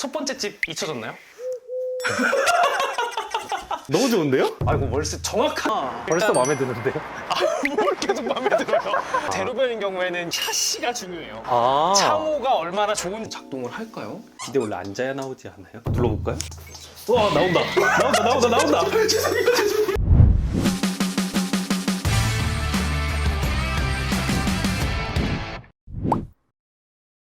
첫 번째 집 잊혀졌나요? 너무 좋은데요? 아이고 월세 정확한. 벌써 마음에 드는데요? 뭘 계속 마음에 들어요. 대로변인 경우에는 샤시가 중요해요. 아, 창호가 얼마나 좋은 작동을 할까요? 기대 원래 앉아야 나오지 않아요? 눌러볼까요? 와, 나온다.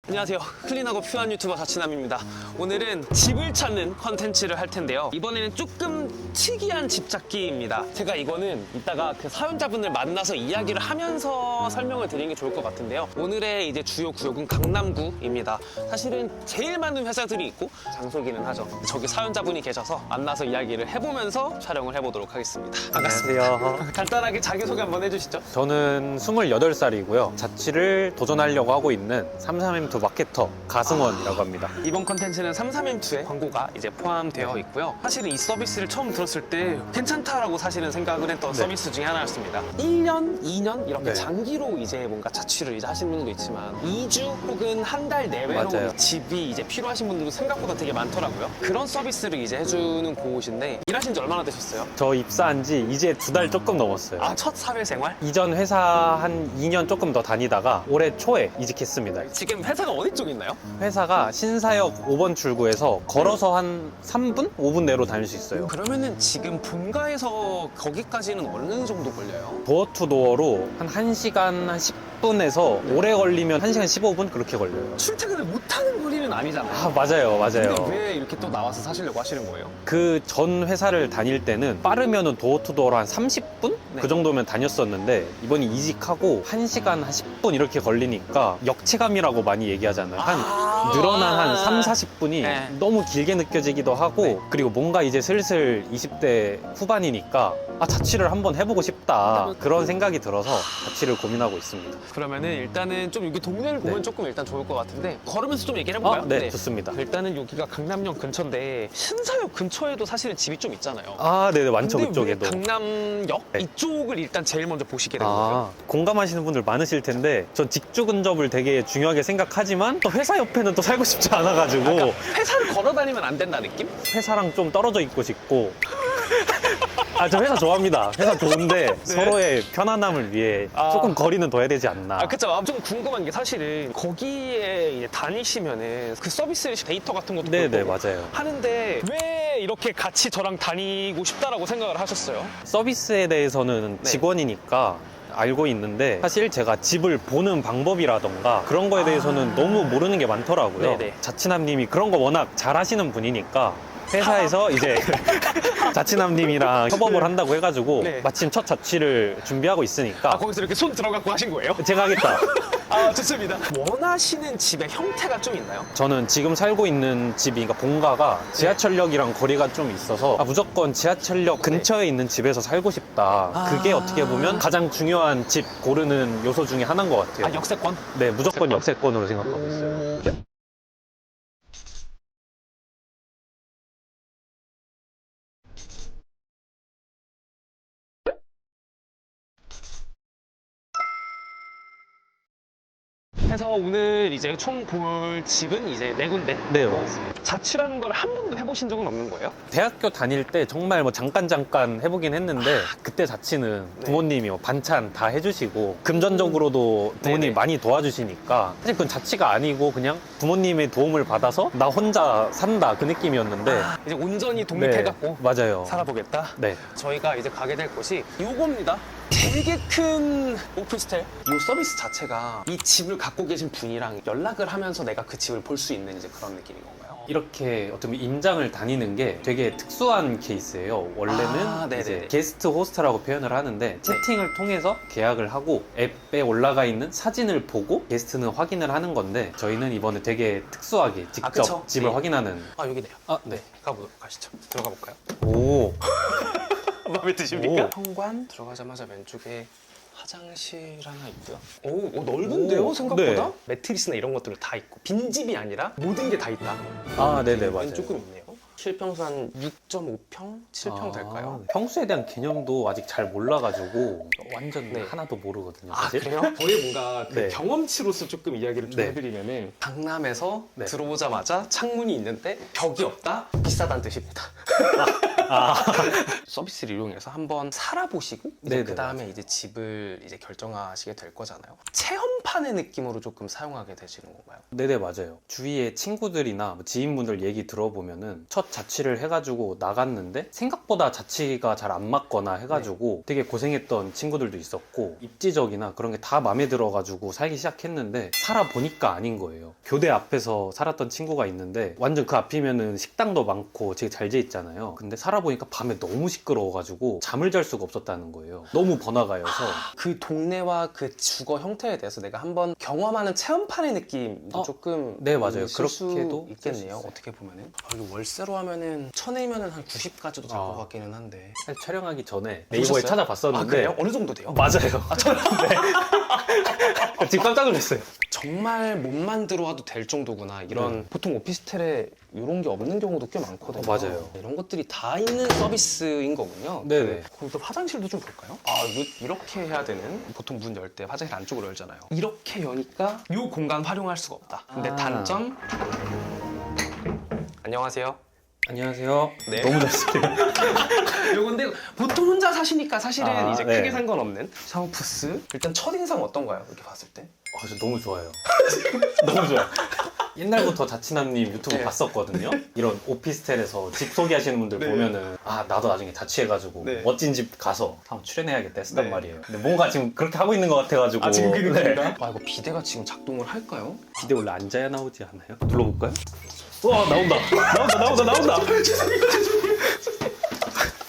안녕하세요. 클린하고 퓨어한 유튜버 자취남입니다. 오늘은 집을 찾는 컨텐츠를 할 텐데요. 이번에는 조금 특이한 집 찾기입니다. 제가 이거는 이따가 그 사연자분을 만나서 이야기를 하면서 설명을 드리는 게 좋을 것 같은데요. 오늘의 이제 주요 구역은 강남구입니다. 사실은 제일 많은 회사들이 있고 장소기는 하죠. 저기 사연자분이 계셔서 만나서 이야기를 해보면서 촬영을 해보도록 하겠습니다. 반갑습니다. 안녕하세요. 간단하게 자기소개 한번 해주시죠. 저는 28살이고요. 자취를 도전하려고 하고 있는 33M 마케터 가승원이라고 합니다. 이번 컨텐츠는 33M2의 광고가 이제 포함되어 있고요. 사실은 이 서비스를 처음 들었을 때 괜찮다라고 사실은 생각을 했던 서비스 중에 하나였습니다. 1년, 2년 이렇게 네. 장기로 이제 뭔가 자취를 이제 하시는 분들도 있지만 2주 혹은 한 달 내외로 맞아요. 집이 이제 필요하신 분들도 생각보다 되게 많더라고요. 그런 서비스를 이제 해주는 곳인데 일하신 지 얼마나 되셨어요? 저 입사한 지 이제 2달 조금 넘었어요. 아, 첫 사회생활? 이전 회사 한 2년 조금 더 다니다가 올해 초에 이직했습니다. 지금 회사가 어디 쪽에 있나요? 회사가 신사역 5번 출구에서 걸어서 한 3분? 5분 내로 다닐 수 있어요. 그러면은 지금 본가에서 거기까지는 어느 정도 걸려요? 도어 투 도어로 한 1시간 한 10분에서 오래 걸리면 1시간 15분 그렇게 걸려요. 출퇴근을 못하는 거리는 아니잖아요. 아, 맞아요. 근데 왜 이렇게 또 나와서 사시려고 하시는 거예요? 그 전 회사를 다닐 때는 빠르면은 도어 투 도어로 한 30분? 네. 그 정도면 다녔었는데 이번에 이직하고 1시간 한 10분 이렇게 걸리니까 역체감이라고 많이 얘기하잖아요. 한 늘어난 한 3, 40분이 네. 너무 길게 느껴지기도 하고 네. 그리고 뭔가 이제 슬슬 20대 후반이니까 자취를 한번 해보고 싶다 그런 생각이 들어서 자취를 고민하고 있습니다. 그러면은 일단은 좀 여기 동네를 보면 네. 조금 일단 좋을 것 같은데 걸으면서 좀 얘기를 해볼까요? 네, 좋습니다. 일단은 여기가 강남역 근처인데 신사역 근처에도 사실은 집이 좀 있잖아요. 아, 네네, 많죠, 근데 왜 그쪽에도. 강남역 네. 이쪽을 일단 제일 먼저 보시게 된 거예요? 아, 공감하시는 분들 많으실 텐데 전 직주 근접을 되게 중요하게 생각하지만 또 회사 옆에는 또 살고 싶지 않아가지고 그러니까 회사를 걸어 다니면 안 된다 느낌? 회사랑 좀 떨어져 있고 싶고 아, 저 회사 좋아합니다. 회사 좋은데 서로의 편안함을 위해 아. 조금 거리는 둬야 되지 않나. 아, 그쵸. 좀 궁금한 게 사실은 거기에 이제 다니시면은 그 서비스 데이터 같은 것도 네네, 그렇고 맞아요. 하는데 왜 이렇게 같이 저랑 다니고 싶다라고 생각을 하셨어요? 서비스에 대해서는 네. 직원이니까 알고 있는데 사실 제가 집을 보는 방법이라던가 그런 거에 대해서는 너무 모르는 게 많더라고요. 네네. 자취남님이 그런 거 워낙 잘하시는 분이니까 회사에서 이제 자취남님이랑 협업을 한다고 해가지고 네. 마침 첫 자취를 준비하고 있으니까 거기서 이렇게 손 들어갖고 하신 거예요? 제가 하겠다. 아, 좋습니다. 원하시는 집의 형태가 좀 있나요? 저는 지금 살고 있는 집이, 그러니까 본가가 지하철역이랑 거리가 좀 있어서 무조건 지하철역 근처에 있는 집에서 살고 싶다. 그게 어떻게 보면 가장 중요한 집 고르는 요소 중에 하나인 것 같아요. 아, 역세권? 네, 무조건 역세권으로 생각하고 있어요. 해서 오늘 이제 총 볼 집은 이제 네 군데. 네, 맞습니다. 자취라는 걸 한 번도 해보신 적은 없는 거예요? 대학교 다닐 때 정말 뭐 잠깐 해보긴 했는데 그때 자취는 네. 부모님이 뭐 반찬 다 해주시고 금전적으로도 부모님이 네네. 많이 도와주시니까 사실 그건 자취가 아니고 그냥 부모님의 도움을 받아서 나 혼자 산다 그 느낌이었는데 이제 온전히 독립해갖고 맞아요. 살아보겠다. 네. 저희가 이제 가게 될 곳이 요겁니다. 되게 큰 오피스텔. 이 서비스 자체가 이 집을 갖고 계신 분이랑 연락을 하면서 내가 그 집을 볼 수 있는 이제 그런 느낌인 건가요? 이렇게 어떻게 보면 임장을 다니는 게 되게 특수한 케이스예요. 원래는 네네. 이제 게스트 호스트라고 표현을 하는데 채팅을 통해서 계약을 하고 앱에 올라가 있는 사진을 보고 게스트는 확인을 하는 건데 저희는 이번에 되게 특수하게 직접 그쵸? 집을 네. 확인하는. 아, 여기네요. 아, 네. 가시죠. 들어가 볼까요? 오. 마음에 드십니까? 오. 현관 들어가자마자 왼쪽에 화장실 하나 있고요. 오, 넓은데요, 오, 생각보다? 네. 매트리스나 이런 것들도 다 있고 빈집이 아니라 모든 게 다 있다. 아, 네네, 맞아요. 조금 있네요. 실평수 한 6.5평? 7평 될까요? 평수에 대한 개념도 아직 잘 몰라가지고 완전 네. 하나도 모르거든요. 아 사실. 그래요? 저희 뭔가 그 네. 경험치로서 조금 이야기를 좀 네. 해드리면은 강남에서 네. 들어오자마자 창문이 있는데 벽이 없다? 비싸다는 뜻입니다. 서비스를 이용해서 한번 살아보시고 이제 네네, 그 다음에 이제 집을 이제 결정하시게 될 거잖아요. 체험판의 느낌으로 조금 사용하게 되시는 건가요? 네네, 맞아요. 주위에 친구들이나 뭐 지인분들 얘기 들어보면은 첫 자취를 해가지고 나갔는데 생각보다 자취가 잘 안 맞거나 해가지고 되게 고생했던 친구들도 있었고 입지적이나 그런 게 다 마음에 들어가지고 살기 시작했는데 살아보니까 아닌 거예요. 교대 앞에서 살았던 친구가 있는데 완전 그 앞이면은 식당도 많고 되게 잘 돼 있잖아요. 근데 살아보니까 밤에 너무 시끄러워가지고 잠을 잘 수가 없었다는 거예요. 너무 번화가여서. 그 동네와 그 주거 형태에 대해서 내가 한번 경험하는 체험판의 느낌도 조금 네, 맞아요. 있을 수 그렇게도 있겠네요. 쓸수 있어요. 어떻게 보면은 이거 월세로 하면은 1000회면은 한 90까지도 될 것 같기는 한데. 사실 촬영하기 전에 네이버에 보셨어요? 찾아봤었는데 아 그래요? 어느 정도 돼요? 맞아요. 네. 지금 깜짝 놀랐어요. 정말 몸만 들어와도 될 정도구나. 이런 보통 오피스텔에 이런 게 없는 경우도 꽤 많거든요. 맞아요. 이런 것들이 다 있는 서비스인 거군요. 네네. 그럼 또 화장실도 좀 볼까요? 아, 이렇게 해야 되는. 보통 문 열 때 화장실 안쪽으로 열잖아요. 이렇게 여니까 이 공간 활용할 수가 없다. 근데 단점. 안녕하세요. 안녕하세요. 네. 너무 좋습니다. 요건데 보통 혼자 사시니까 사실은 이제 네. 크게 상관없는 샤워 부스. 일단 첫인상 어떤가요? 이렇게 봤을 때? 저 너무 좋아요. 너무 좋아요. 옛날부터 자취남님 유튜브 네. 봤었거든요. 이런 오피스텔에서 집 소개하시는 분들 네. 보면은 나도 나중에 자취해가지고 네. 멋진 집 가서 한번 출연해야겠다 했었단 네. 말이에요. 근데 뭔가 지금 그렇게 하고 있는 것 같아가지고. 아, 지금 그 네. 느낌인가? 아, 이거 비데가 지금 작동을 할까요? 비데 원래 앉아야 나오지 않아요? 눌러볼까요? 와, 나온다.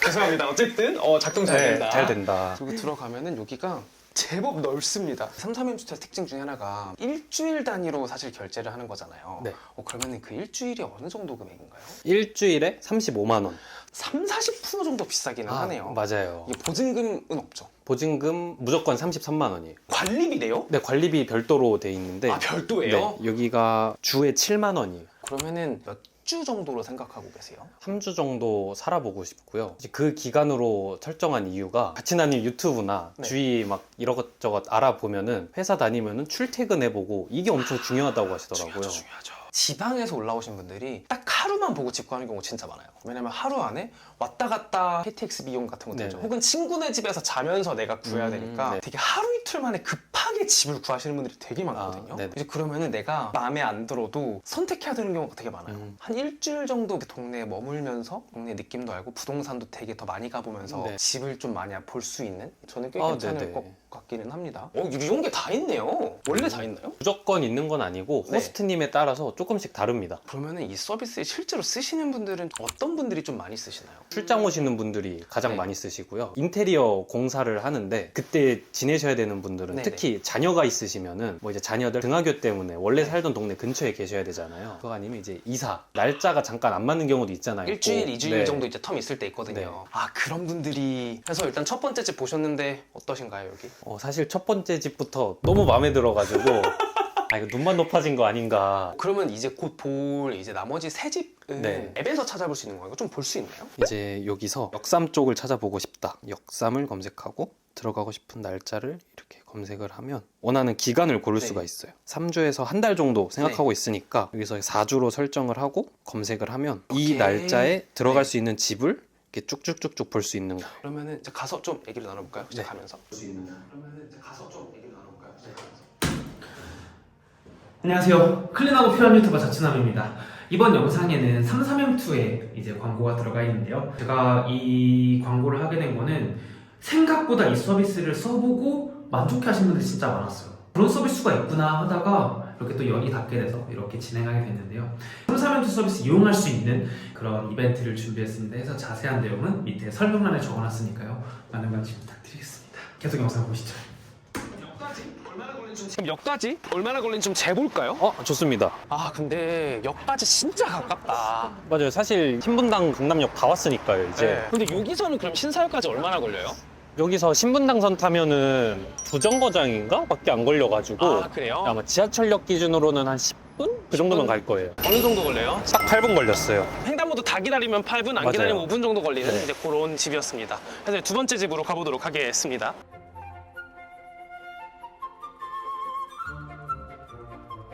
죄송합니다. 어쨌든 작동 잘 된다. 잘 된다. 여기 들어가면은 여기가 제법 넓습니다. 33M 주택 특징 중에 하나가 일주일 단위로 사실 결제를 하는 거잖아요. 네. 그러면은 그 일주일이 어느 정도 금액인가요? 일주일에 35만 원. 30-40% 정도 비싸기는 하네요. 맞아요. 이게 보증금은 없죠. 보증금 무조건 33만 원이에요. 관리비래요? 네, 관리비 별도로 돼 있는데. 아, 별도예요? 네, 여기가 주에 7만 원이에요. 그러면은 몇 주 정도로 생각하고 계세요? 3주 정도 살아보고 싶고요. 이제 그 기간으로 설정한 이유가 자취남님 유튜브나 네. 주위 막 이것저것 알아보면은 회사 다니면은 출퇴근해보고 이게 엄청 중요하다고 하시더라고요. 중요하죠. 지방에서 올라오신 분들이 딱 하루만 보고 집 가는 경우 진짜 많아요. 왜냐면 하루 안에 왔다 갔다 KTX 비용 같은 것들 있죠. 네네. 혹은 친구네 집에서 자면서 내가 구해야 되니까 네. 되게 하루 이틀 만에 급하게 집을 구하시는 분들이 되게 많거든요. 네네. 이제 그러면은 내가 마음에 안 들어도 선택해야 되는 경우가 되게 많아요. 음. 한 일주일 정도 그 동네에 머물면서 동네 느낌도 알고 부동산도 되게 더 많이 가보면서 네. 집을 좀 많이 볼 수 있는 저는 꽤 아, 괜찮을 네네. 것 같기는 합니다. 이런 게 다 있네요. 원래 다 있나요? 무조건 있는 건 아니고 네. 호스트님에 따라서 조금씩 다릅니다. 그러면은 이 서비스 실제로 쓰시는 분들은 어떤 분들이 좀 많이 쓰시나요? 출장 오시는 분들이 가장 네. 많이 쓰시고요. 인테리어 공사를 하는데 그때 지내셔야 되는 분들은 네네. 특히 자녀가 있으시면은 뭐 이제 자녀들 등하교 때문에 원래 살던 동네 근처에 계셔야 되잖아요. 그거 아니면 이제 이사 날짜가 잠깐 안 맞는 경우도 있잖아요. 일주일, 꼭. 2주일 네. 정도 이제 텀 있을 때 있거든요. 네. 아, 그런 분들이. 그래서 일단 첫 번째 집 보셨는데 어떠신가요, 여기? 사실 첫 번째 집부터 너무 마음에 들어가지고 이거 눈만 높아진 거 아닌가. 그러면 이제 곧 볼 이제 나머지 세 집은 네. 앱에서 찾아볼 수 있는 거예요? 좀 볼 수 있나요? 이제 여기서 역삼 쪽을 찾아보고 싶다. 역삼을 검색하고 들어가고 싶은 날짜를 이렇게 검색을 하면 원하는 기간을 고를 네. 수가 있어요. 3주에서 한 달 정도 생각하고 있으니까 여기서 4주로 설정을 하고 검색을 하면 이 오케이. 날짜에 들어갈 네. 수 있는 집을 이렇게 쭉쭉쭉쭉 볼 수 있는 거예요. 그러면은 이제 가서 좀 얘기를 나눠볼까요? 네. 시작하면서. 그러면은 이제 가서 좀 얘기를 나눠볼까요? 시작하면서. 안녕하세요. 클린하고 퓨어한 유튜버 자취남입니다. 이번 영상에는 33M2에 이제 광고가 들어가 있는데요. 제가 이 광고를 하게 된 거는 생각보다 이 서비스를 써보고 만족해 하시는 분들이 진짜 많았어요. 그런 서비스가 있구나 하다가 이렇게 또 연이 닿게 돼서 이렇게 진행하게 됐는데요. 33M2 서비스 이용할 수 있는 그런 이벤트를 준비했습니다. 해서 자세한 내용은 밑에 설명란에 적어놨으니까요. 많은 관심 부탁드리겠습니다. 계속 영상 보시죠. 그럼 역까지 얼마나 걸리는지 좀 재볼까요? 좋습니다. 아, 근데 역까지 진짜 가깝다. 맞아요. 사실 신분당 강남역 다 왔으니까요. 이제 네. 근데 여기서는 그럼 신사역까지 얼마나 걸려요? 여기서 신분당선 타면은 부정거장인가? 밖에 안 걸려가지고 아, 그래요? 아마 지하철역 기준으로는 한 10분? 그 정도면 갈 거예요. 어느 정도 걸려요? 딱 8분 걸렸어요. 횡단보도 모두 다 기다리면 8분, 안 맞아요. 기다리면 5분 정도 걸리는 네. 이제 그런 집이었습니다. 그래서 두 번째 집으로 가보도록 하겠습니다.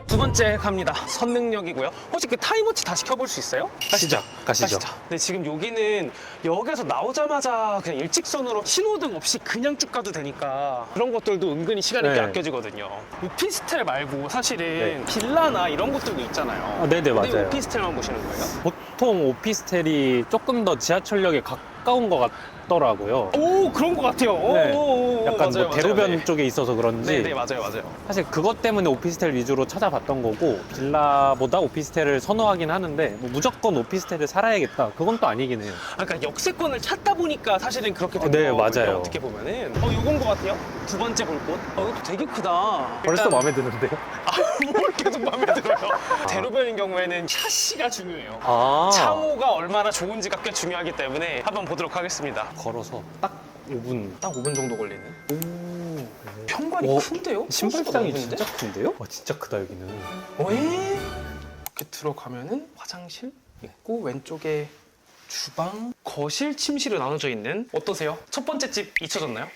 두 번째 갑니다. 선능력이고요. 혹시 그 타임워치 다시 켜볼 수 있어요? 가시죠. 근데 지금 여기는 역에서 나오자마자 그냥 일직선으로 신호등 없이 그냥 쭉 가도 되니까 그런 것들도 은근히 시간이 꽤 네. 아껴지거든요. 오피스텔 말고 사실은 빌라나 이런 것들도 있잖아요. 네네, 근데 맞아요. 오피스텔만 보시는 거예요? 보통 오피스텔이 조금 더 지하철역에 가까운 것 같더라고요. 오, 그런 것 같아요. 네. 오, 약간 맞아요, 뭐 대로변 맞아요. 네. 쪽에 있어서 그런지 네, 맞아요, 맞아요. 사실 그것 때문에 오피스텔 위주로 찾아봤던 거고 빌라보다 오피스텔을 선호하긴 하는데 뭐 무조건 오피스텔을 살아야겠다 그건 또 아니긴 해요. 그러니까 역세권을 찾다 보니까 사실은 그렇게 된 네, 거거든요. 맞아요. 어떻게 보면은 요건 것 같아요. 두 번째 볼 곳. 이것도 되게 크다. 벌써 일단- 마음에 드는데요? 뭘 계속 마음에 들어요. 대로변인 경우에는 샤시가 중요해요. 아 창호가 얼마나 좋은지가 꽤 중요하기 때문에 한번 보도록 하겠습니다. 걸어서 딱 5분. 딱 5분 정도 걸리는. 오. 현관이 와, 큰데요? 신발장이 생각보다 진짜 큰데요? 와 진짜 크다 여기는. 넓은데? 이렇게 들어가면은 화장실 있고 왼쪽에 주방, 거실, 침실로 나눠져 있는 어떠세요? 첫 번째 집 잊혀졌나요?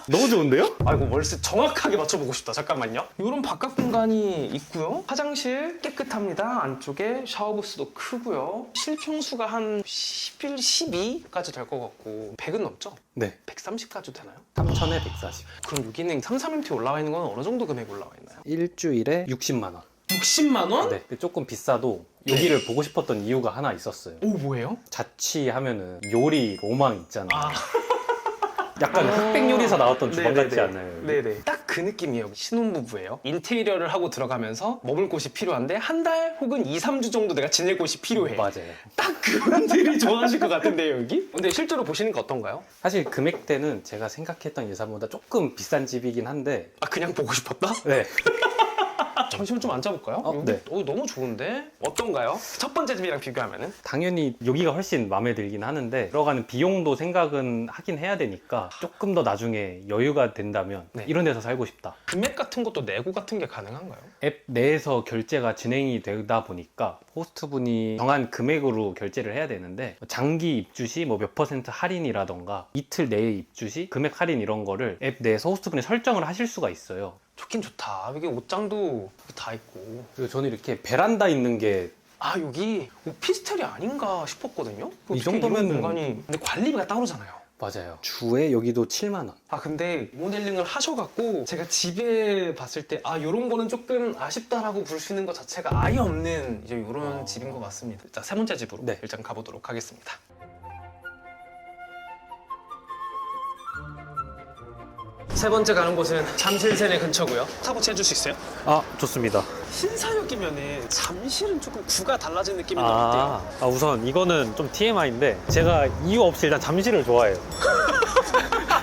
너무 좋은데요? 아이고 월세 정확하게 맞춰보고 싶다. 잠깐만요. 이런 바깥 공간이 있고요. 화장실 깨끗합니다. 안쪽에 샤워부스도 크고요. 실평수가 한 11, 12까지 될 것 같고 100은 넘죠? 네. 130까지 되나요? 3,000에 140. 그럼 여기는 33MT 올라와 있는 건 어느 정도 금액 올라와 있나요? 일주일에 60만 원. 60만 원? 네. 조금 비싸도 여기를 보고 싶었던 이유가 하나 있었어요. 오, 뭐예요? 자취하면은 요리 로망 있잖아요. 아. 약간 흑백 요리사 나왔던 주방 네네네. 같지 않나요? 여기? 네네. 딱 그 느낌이에요. 신혼부부예요. 인테리어를 하고 들어가면서 머물 곳이 필요한데 한 달 혹은 2, 3주 정도 내가 지낼 곳이 필요해. 맞아요. 딱 그분들이 좋아하실 것 같은데요, 여기? 근데 실제로 보시니까 어떤가요? 사실 금액대는 제가 생각했던 예산보다 조금 비싼 집이긴 한데 아, 그냥 보고 싶었다? 네. 잠시만 좀 앉아볼까요? 여기 네. 너무 좋은데? 어떤가요? 첫 번째 집이랑 비교하면은? 당연히 여기가 훨씬 마음에 들긴 하는데 들어가는 비용도 생각은 하긴 해야 되니까 조금 더 나중에 여유가 된다면 네. 이런 데서 살고 싶다. 금액 같은 것도 내고 같은 게 가능한가요? 앱 내에서 결제가 진행이 되다 보니까 호스트분이 정한 금액으로 결제를 해야 되는데 장기 입주 시 뭐 몇 % 할인이라던가 이틀 내에 입주 시 금액 할인 이런 거를 앱 내에서 호스트분이 설정을 하실 수가 있어요. 좋긴 좋다. 여기 옷장도 다 있고. 그리고 저는 이렇게 베란다 있는 게 아, 여기 오피스텔이 아닌가 싶었거든요? 이 어떻게 정도면은- 이런 공간이. 근데 관리비가 따로잖아요. 맞아요. 주에 여기도 7만 원. 아, 근데 모델링을 하셔갖고 제가 집에 봤을 때 아, 요런 거는 조금 아쉽다라고 볼 수 있는 것 자체가 아예 없는 이제 요런 집인 것 같습니다. 자, 세 번째 집으로 네. 일단 가보도록 하겠습니다. 세 번째 가는 곳은 잠실세내 근처고요. 타고치 해줄 수 있어요? 아 좋습니다. 신사역이면은 잠실은 조금 구가 달라진 느낌인 것 같아요. 우선 이거는 좀 TMI인데 제가 이유 없이 일단 잠실을 좋아해요.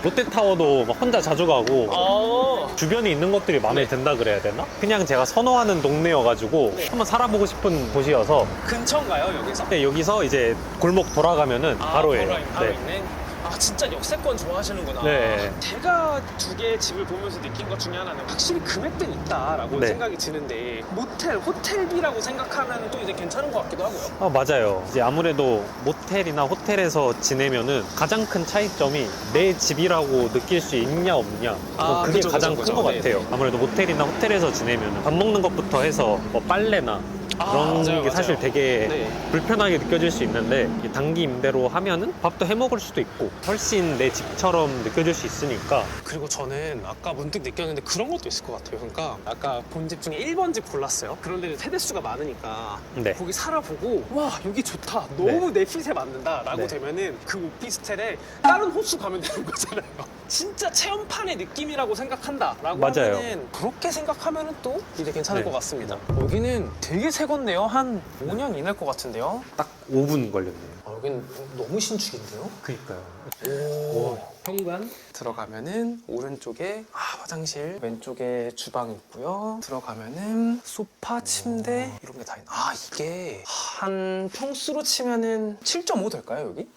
롯데타워도 막 혼자 자주 가고 주변에 있는 것들이 마음에 든다 그래야 되나? 그냥 제가 선호하는 동네여가지고 네. 한번 살아보고 싶은 곳이어서 근처인가요, 여기서? 근데 여기서 이제 골목 돌아가면은 바로예요. 바로 네. 있네. 아, 진짜 역세권 좋아하시는구나. 네. 제가 두 개의 집을 보면서 느낀 것 중에 하나는 확실히 금액대는 있다라고 네. 생각이 드는데 모텔, 호텔비라고 생각하면 또 이제 괜찮은 것 같기도 하고요. 맞아요. 이제 아무래도 모텔이나 호텔에서 지내면은 가장 큰 차이점이 내 집이라고 느낄 수 있냐 없냐. 그게 그죠, 가장 그죠, 큰 것 그죠. 같아요. 네. 아무래도 모텔이나 호텔에서 지내면 밥 먹는 것부터 해서 뭐 빨래나 그런 맞아요, 게 사실 맞아요. 되게 네. 불편하게 느껴질 수 있는데 이 단기 임대로 하면은 밥도 해 먹을 수도 있고 훨씬 내 집처럼 느껴질 수 있으니까 그리고 저는 아까 문득 느꼈는데 그런 것도 있을 것 같아요. 그러니까 아까 본 집 중에 1번 집 골랐어요. 그런데 세대수가 많으니까 네. 거기 살아보고 와, 여기 좋다. 너무 내 핏에 맞는다라고 네. 되면은 그 오피스텔에 다른 호수 가면 되는 거잖아요. 진짜 체험판의 느낌이라고 생각한다라고 맞아요. 하면은 그렇게 생각하면은 또 이제 괜찮을 네. 것 같습니다. 여기는 되게 새 건데요. 한 5년 이내일 것 같은데요. 딱 5분 걸렸네요. 여기는 너무 신축인데요? 그니까요. 오. 현관 들어가면은 오른쪽에 화장실, 왼쪽에 주방 있고요. 들어가면은 소파, 침대 이런 게 다 있네. 이게 한 평수로 치면은 7.5 될까요, 여기?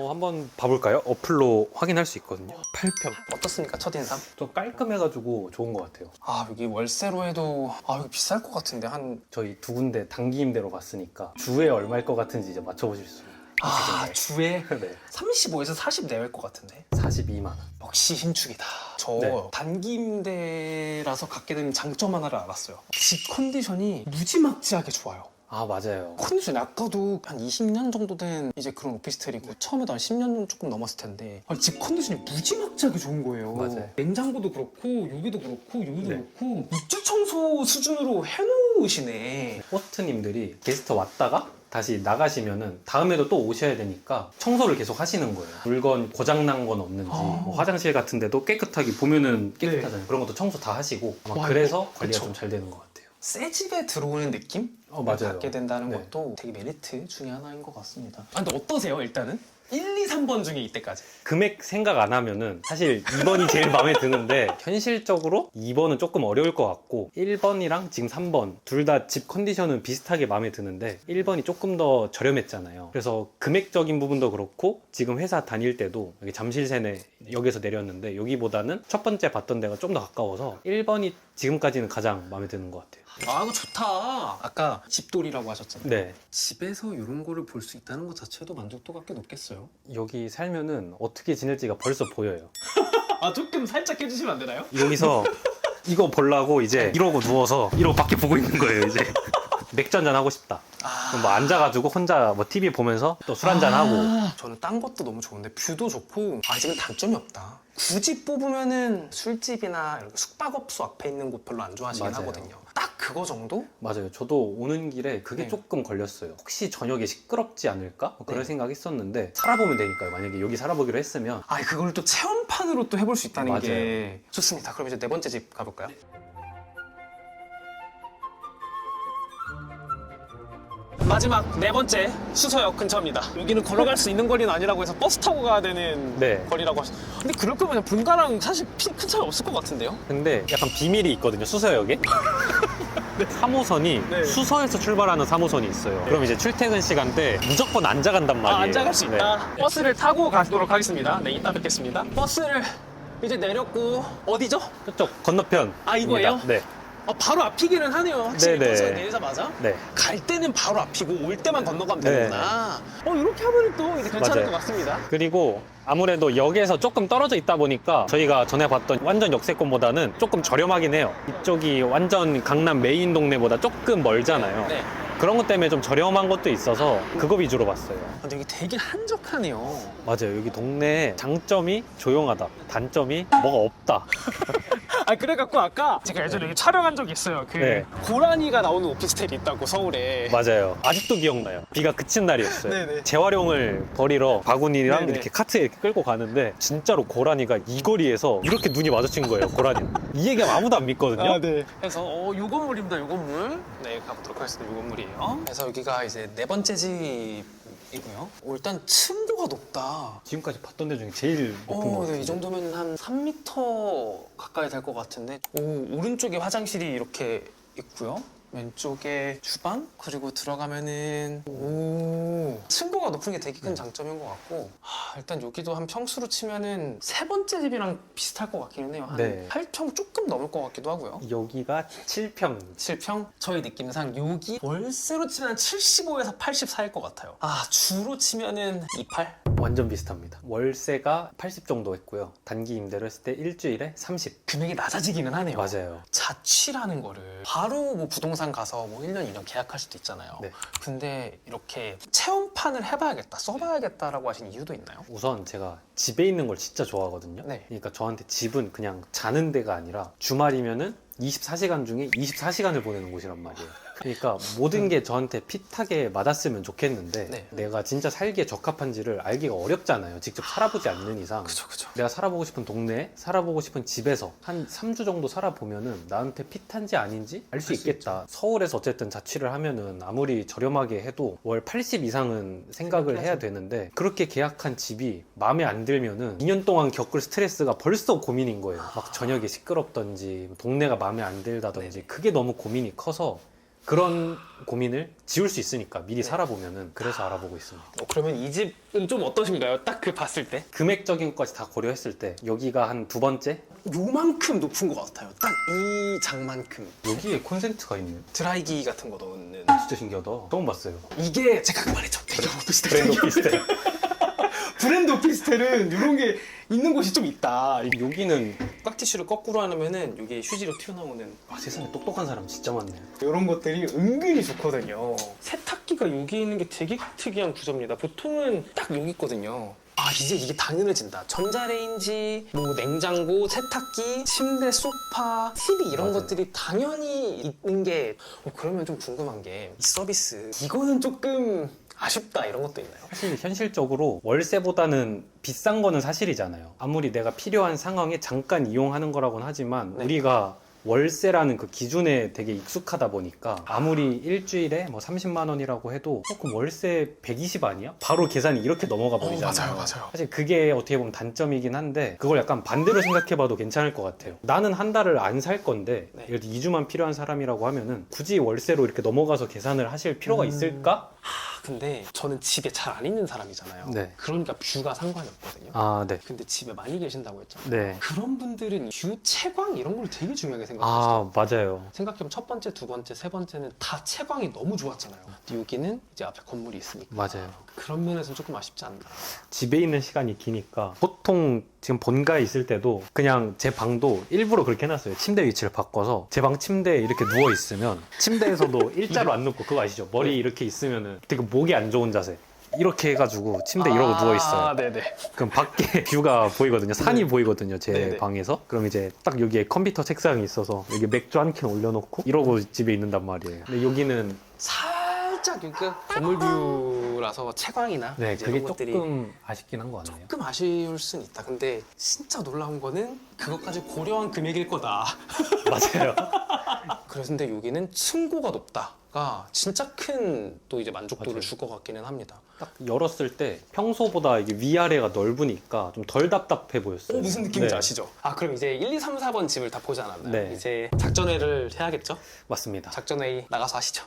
한번 봐볼까요? 어플로 확인할 수 있거든요. 8평. 어떻습니까, 첫인상? 좀 깔끔해가지고 좋은 것 같아요. 여기 월세로 해도 여기 비쌀 것 같은데 저희 두 군데 단기 임대로 봤으니까 주에 얼마일 것 같은지 이제 맞춰보실 수 있어요. 주에 네. 35에서 40 내외일 것 같은데. 42만 원. 역시 신축이다. 저 네. 단기 임대라서 갖게 되는 장점 하나를 알았어요. 집 컨디션이 무지막지하게 좋아요. 맞아요. 컨디션이 아까도 한 20년 정도 된 이제 그런 오피스텔이고 처음에도 한 10년 조금 넘었을 텐데 집 컨디션이 무지막지하게 좋은 거예요. 맞아요. 냉장고도 그렇고 여기도 그렇고 여기도 네. 그렇고 입주 청소 수준으로 해놓으시네. 호스트님들이 게스트 왔다가 다시 나가시면은 다음에도 또 오셔야 되니까 청소를 계속 하시는 거예요. 물건 고장난 건 없는지, 뭐 화장실 같은 데도 깨끗하게 보면은 깨끗하잖아요. 그런 것도 청소 다 하시고 아마 그래서 관리가 그쵸. 좀 잘 되는 것 같아요. 새 집에 들어오는 느낌? 맞아요. 갖게 된다는 네. 것도 되게 메리트 중에 하나인 것 같습니다. 근데 어떠세요, 일단은? 1, 2, 3번 중에 이때까지. 금액 생각 안 하면은 사실 2번이 제일 마음에 드는데 현실적으로 2번은 조금 어려울 것 같고 1번이랑 지금 3번 둘 다 집 컨디션은 비슷하게 마음에 드는데 1번이 조금 더 저렴했잖아요. 그래서 금액적인 부분도 그렇고 지금 회사 다닐 때도 여기 잠실세내 역에서 내렸는데 여기보다는 첫 번째 봤던 데가 좀 더 가까워서 1번이 지금까지는 가장 마음에 드는 것 같아요. 이거 좋다. 아까 집돌이라고 하셨잖아요. 네. 집에서 이런 거를 볼 수 있다는 것 자체도 만족도가 꽤 높겠어요. 여기 살면은 어떻게 지낼지가 벌써 보여요. 조금 살짝 해주시면 안 되나요? 여기서 이거 보려고 이제 이러고 누워서 이러고 밖에 보고 있는 거예요 이제. 맥주 한잔 하고 싶다. 그럼 뭐 앉아가지고 혼자 뭐 TV 보면서 또 술 한잔 하고. 저는 딴 것도 너무 좋은데 뷰도 좋고 아직은 단점이 없다. 굳이 뽑으면은 술집이나 이렇게 숙박업소 앞에 있는 곳 별로 안 좋아하시긴 맞아요. 하거든요. 딱 그거 정도? 맞아요. 저도 오는 길에 그게 네. 조금 걸렸어요. 혹시 저녁에 시끄럽지 않을까? 뭐 그런 네. 생각했었는데 살아보면 되니까요. 만약에 여기 살아보기로 했으면. 그걸 또 체험판으로 또 해볼 수 있다는 맞아요. 게 좋습니다. 그럼 이제 네 번째 집 가볼까요? 마지막 네 번째 수서역 근처입니다. 여기는 걸어갈 수 있는 거리는 아니라고 해서 버스 타고 가야 되는 네. 거리라고 하셨어요. 근데 그럴 거면 본가랑 사실 큰 차이 없을 것 같은데요? 근데 약간 비밀이 있거든요. 수서역에. 3호선이 네. 수서에서 출발하는 3호선이 있어요. 그럼 이제 출퇴근 시간 때 무조건 앉아 간단 말이에요. 앉아 갈 수 네. 있다. 버스를 타고 가도록 하겠습니다. 네, 이따 뵙겠습니다. 버스를 이제 내렸고 어디죠? 저쪽 건너편. 이거예요? 네. 바로 앞이기는 하네요. 확실히 네네. 버스가 내리자마자. 네. 갈 때는 바로 앞이고 올 때만 건너가면 네. 되는구나. 이렇게 하면 또 이제 괜찮을 맞아요. 것 같습니다. 그리고 아무래도 역에서 조금 떨어져 있다 보니까 저희가 전에 봤던 완전 역세권보다는 조금 저렴하긴 해요. 이쪽이 완전 강남 메인 동네보다 조금 멀잖아요. 네. 그런 것 때문에 좀 저렴한 것도 있어서 그거 위주로 봤어요. 근데 여기 되게 한적하네요. 맞아요. 여기 동네에 장점이 조용하다. 단점이 뭐가 없다. 그래갖고 아까 제가 예전에 여기 촬영한 적이 있어요. 네. 고라니가 나오는 오피스텔이 있다고 서울에. 맞아요. 아직도 기억나요. 비가 그친 날이었어요. 네네. 재활용을 버리러 바구니랑 네네. 이렇게 카트에 이렇게 끌고 가는데 진짜로 고라니가 이 거리에서 이렇게 눈이 마주친 거예요. 고라니. 이 얘기하면 아무도 안 믿거든요. 네. 그래서 요 건물입니다. 요 건물. 네, 가보도록 하겠습니다. 요 건물이에요. 그래서 여기가 이제 네 번째 집이고요. 일단 층고가 높다. 지금까지 봤던 데 중에 제일 높은 것 같아요. 네, 이 정도면 한 3m 가까이 될 것 같은데. 오른쪽에 화장실이 이렇게 있고요. 왼쪽에 주방, 그리고 들어가면은 층고가 높은 게 되게 큰 장점인 것 같고, 일단 여기도 한 평수로 치면은 세 번째 집이랑 비슷할 것 같기는 해요. 한 네. 8평 조금 넘을 것 같기도 하고요. 여기가 7평. 7평? 저희 느낌상 여기 월세로 치면 75에서 80 사이일 것 같아요. 주로 치면은 28? 완전 비슷합니다. 월세가 80 정도 했고요. 단기 임대를 했을 때 일주일에 30. 금액이 낮아지기는 하네요. 맞아요. 자취라는 거를 바로 뭐 부동산 가서 뭐 1년, 2년 계약할 수도 있잖아요. 네. 근데 이렇게 체험판을 해봐야겠다, 써봐야겠다라고 하신 이유도 있나요? 우선 제가 집에 있는 걸 진짜 좋아하거든요. 네. 그러니까 저한테 집은 그냥 자는 데가 아니라 주말이면은 24시간 중에 24시간을 보내는 곳이란 말이에요. 그러니까 모든 게 저한테 핏하게 맞았으면 좋겠는데 네. 내가 진짜 살기에 적합한지를 알기가 어렵잖아요. 직접 살아보지 않는 이상. 그쵸. 내가 살아보고 싶은 동네, 살아보고 싶은 집에서 한 3주 정도 살아보면은 나한테 핏한지 아닌지 알 수 있겠다. 서울에서 어쨌든 자취를 하면은 아무리 저렴하게 해도 월 80 이상은 생각을 해야 되는데 그렇게 계약한 집이 마음에 안 들면은 2년 동안 겪을 스트레스가 벌써 고민인 거예요. 막 저녁에 시끄럽던지 동네가 마음에 안 들다든지 그게 너무 고민이 커서 그런 고민을 지울 수 있으니까 미리 살아보면은 그래서 알아보고 있습니다. 그러면 이 집은 좀 어떠신가요? 딱 그 봤을 때? 금액적인 것까지 다 고려했을 때 여기가 한 두 번째? 요만큼 높은 것 같아요. 딱 이 장만큼. 여기에 콘센트가 있네. 드라이기 같은 거 넣는. 진짜 신기하다. 처음 봤어요. 이게 제가 그 말했죠. 대형 오피스텔. 브랜드 오피스텔. 브랜드 오피스텔은 이런 게 있는 곳이 좀 있다. 여기는 깍티슈를 거꾸로 하면은 이게 휴지로 튀어나오는 세상에 똑똑한 사람 진짜 많네. 이런 것들이 은근히 좋거든요. 세탁기가 여기 있는 게 되게 특이한 구조입니다. 보통은 딱 여기 있거든요. 이제 이게 당연해진다. 전자레인지, 뭐 냉장고, 세탁기, 침대, 소파, TV 이런 맞아요. 것들이 당연히 있는 게 그러면 좀 궁금한 게 이 서비스 이거는 조금 아쉽다 이런 것도 있나요? 사실 현실적으로 월세보다는 비싼 거는 사실이잖아요. 아무리 내가 필요한 상황에 잠깐 이용하는 거라고는 하지만 네. 우리가 월세라는 그 기준에 되게 익숙하다 보니까 아무리 일주일에 뭐 30만 원이라고 해도 그럼 월세 120 아니야? 바로 계산이 이렇게 넘어가 버리잖아요. 맞아요. 사실 그게 어떻게 보면 단점이긴 한데 그걸 약간 반대로 생각해봐도 괜찮을 것 같아요. 나는 한 달을 안 살 건데 네. 예를 들어 2주만 필요한 사람이라고 하면은 굳이 월세로 이렇게 넘어가서 계산을 하실 필요가 있을까? 근데 저는 집에 잘 안 있는 사람이잖아요. 네. 그러니까 뷰가 상관이 없거든요. 아, 네. 근데 집에 많이 계신다고 했잖아요. 네. 그런 분들은 뷰 채광 이런 걸 되게 중요하게 생각하시죠. 맞아요. 생각해보면 첫 번째, 두 번째, 세 번째는 다 채광이 너무 좋았잖아요. 근데 여기는 이제 앞에 건물이 있으니까. 맞아요. 그런 면에서는 조금 아쉽지 않나. 집에 있는 시간이 기니까 보통 지금 본가에 있을 때도 그냥 제 방도 일부러 그렇게 해놨어요. 침대 위치를 바꿔서 제 방 침대에 이렇게 누워 있으면 침대에서도 일자로 안 눕고 그거 아시죠? 머리 이렇게 있으면은 되게 목이 안 좋은 자세. 이렇게 해가지고 침대 이러고 누워 있어요. 네네. 그럼 밖에 뷰가 보이거든요. 산이 보이거든요. 제 네네. 방에서. 그럼 이제 딱 여기에 컴퓨터 책상이 있어서 여기 맥주 한 캔 올려놓고 이러고 집에 있는단 말이에요. 근데 여기는 살짝 여기가 건물 뷰라서 채광이나 네, 이제 그게 이런 것들이 조금 아쉽긴 한 거 같네요. 조금 아쉬울 순 있다. 근데 진짜 놀라운 거는 그것까지 고려한 금액일 거다. 맞아요. 그런데 여기는 층고가 높다가 진짜 큰 또 이제 만족도를 맞아요. 줄 것 같기는 합니다. 딱 열었을 때 평소보다 이게 위아래가 넓으니까 좀 덜 답답해 보였어요. 무슨 느낌인지 네, 아시죠? 그럼 이제 1, 2, 3, 4번 집을 다 보지 않았나요? 네. 이제 작전회를 해야겠죠? 맞습니다. 작전회의 나가서 하시죠.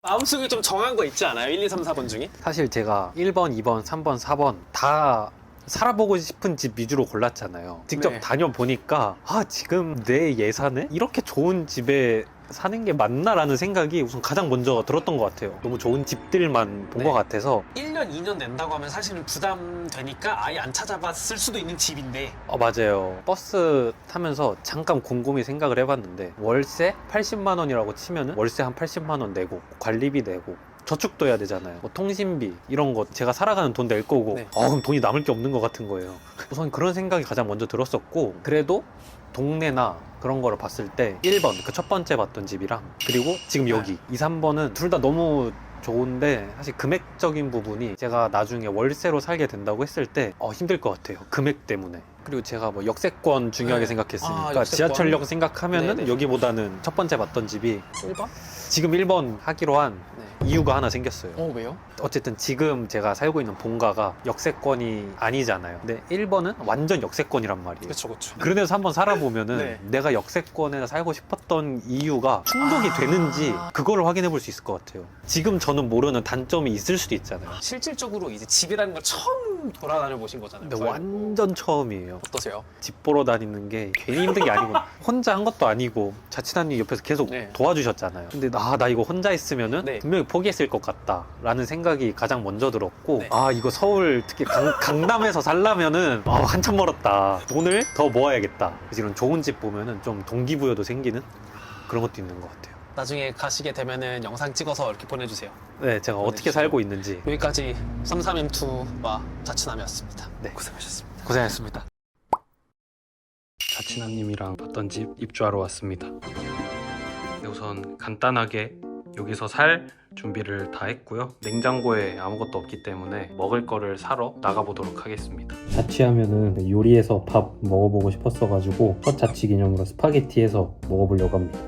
마음속에 좀 정한 거 있지 않아요? 1, 2, 3, 4번 중에? 사실 제가 1번, 2번, 3번, 4번 다 살아보고 싶은 집 위주로 골랐잖아요. 직접 네. 다녀보니까 지금 내 예산에 이렇게 좋은 집에 사는 게 맞나라는 생각이 우선 가장 먼저 들었던 것 같아요. 너무 좋은 집들만 본 네. 것 같아서 1년, 2년 낸다고 하면 사실은 부담되니까 아예 안 찾아봤을 수도 있는 집인데 맞아요. 버스 타면서 잠깐 곰곰이 생각을 해봤는데 월세 80만 원이라고 치면은 월세 한 80만 원 내고 관리비 내고 저축도 해야 되잖아요. 뭐 통신비 이런 거 제가 살아가는 돈 낼 거고 네. 그럼 돈이 남을 게 없는 것 같은 거예요. 우선 그런 생각이 가장 먼저 들었었고 그래도 동네나 그런 거를 봤을 때 1번 그 첫 번째 봤던 집이랑 그리고 지금 여기 2, 3번은 둘 다 너무 좋은데 사실 금액적인 부분이 제가 나중에 월세로 살게 된다고 했을 때 힘들 것 같아요. 금액 때문에. 그리고 제가 뭐 역세권 중요하게 네. 생각했으니까 역세권. 지하철역 생각하면은 네네. 여기보다는 첫 번째 봤던 집이 1번? 지금 1번 하기로 한 네. 이유가 하나 생겼어요. 왜요? 어쨌든 지금 제가 살고 있는 본가가 역세권이 아니잖아요. 근데 1번은 완전 역세권이란 말이에요. 그렇죠. 그런 데서 한번 살아보면은 네. 내가 역세권에 살고 싶었던 이유가 충족이 되는지 그거를 확인해 볼 수 있을 것 같아요. 지금 저는 모르는 단점이 있을 수도 있잖아요. 실질적으로 이제 집이라는 걸 처음 돌아다녀 보신 거잖아요. 근데 완전 처음이에요. 어떠세요? 집 보러 다니는 게 괜히 힘든 게 아니고 혼자 한 것도 아니고 자취단님 옆에서 계속 네. 도와주셨잖아요. 근데 나 이거 혼자 있으면은 네. 분명히 포기했을 것 같다라는 생각이 가장 먼저 들었고 네. 이거 서울 특히 강남에서 살려면은 한참 멀었다. 돈을 더 모아야겠다. 그래서 이런 좋은 집 보면은 좀 동기부여도 생기는 그런 것도 있는 것 같아요. 나중에 가시게 되면은 영상 찍어서 이렇게 보내주세요. 네, 제가 어떻게 살고 있는지. 여기까지 33M2와 자취남이었습니다. 네. 고생하셨습니다. 고생하셨습니다. 자취남님이랑 봤던 집 입주하러 왔습니다. 네, 우선 간단하게 여기서 살 준비를 다 했고요. 냉장고에 아무것도 없기 때문에 먹을 거를 사러 나가보도록 하겠습니다. 자취하면은 요리해서 밥 먹어보고 싶었어가지고 첫 자취 기념으로 스파게티 해서 먹어보려고 합니다.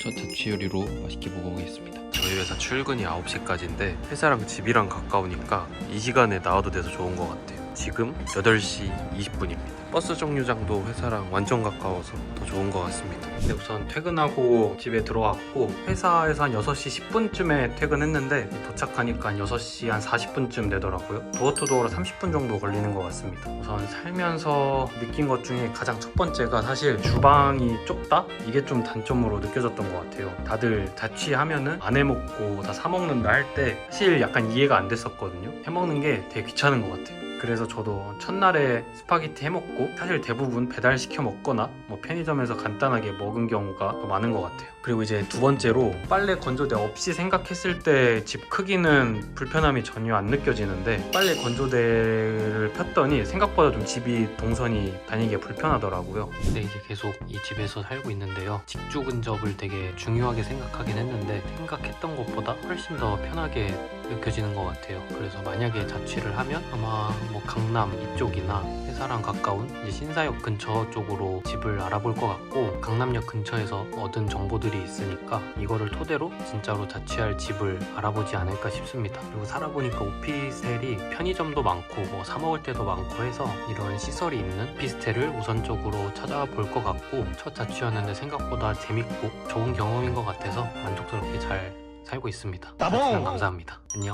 첫 자취 요리로 맛있게 먹어보겠습니다. 저희 회사 출근이 9시까지인데 회사랑 집이랑 가까우니까 이 시간에 나와도 돼서 좋은 것 같아요. 지금 8시 20분입니다. 버스 정류장도 회사랑 완전 가까워서 더 좋은 것 같습니다. 근데 우선 퇴근하고 집에 들어왔고 회사에서 한 6시 10분쯤에 퇴근했는데 도착하니까 한 6시 한 40분쯤 되더라고요. 도어투도어로 30분 정도 걸리는 것 같습니다. 우선 살면서 느낀 것 중에 가장 첫 번째가 사실 주방이 좁다? 이게 좀 단점으로 느껴졌던 것 같아요. 다들 자취하면은 안 해먹고 다 사먹는다 할 때 사실 약간 이해가 안 됐었거든요. 해먹는 게 되게 귀찮은 것 같아요. 그래서 저도 첫날에 스파게티 해먹고 사실 대부분 배달시켜 먹거나 뭐 편의점에서 간단하게 먹은 경우가 더 많은 것 같아요. 그리고 이제 두 번째로 빨래 건조대 없이 생각했을 때 집 크기는 불편함이 전혀 안 느껴지는데 빨래 건조대를 폈더니 생각보다 좀 집이 동선이 다니기가 불편하더라고요. 근데 이제 계속 이 집에서 살고 있는데요. 직주 근접을 되게 중요하게 생각하긴 했는데 생각했던 것보다 훨씬 더 편하게 느껴지는 것 같아요. 그래서 만약에 자취를 하면 아마 뭐 강남 이쪽이나 회사랑 가까운 이제 신사역 근처 쪽으로 집을 알아볼 것 같고 강남역 근처에서 얻은 정보들이 있으니까 이거를 토대로 진짜로 자취할 집을 알아보지 않을까 싶습니다. 그리고 살아보니까 오피스텔이 편의점도 많고 뭐 사 먹을 때도 많고 해서 이런 시설이 있는 오피스텔을 우선적으로 찾아볼 것 같고 첫 자취였는데 생각보다 재밌고 좋은 경험인 것 같아서 만족스럽게 잘 살고 있습니다. 감사합니다. 안녕.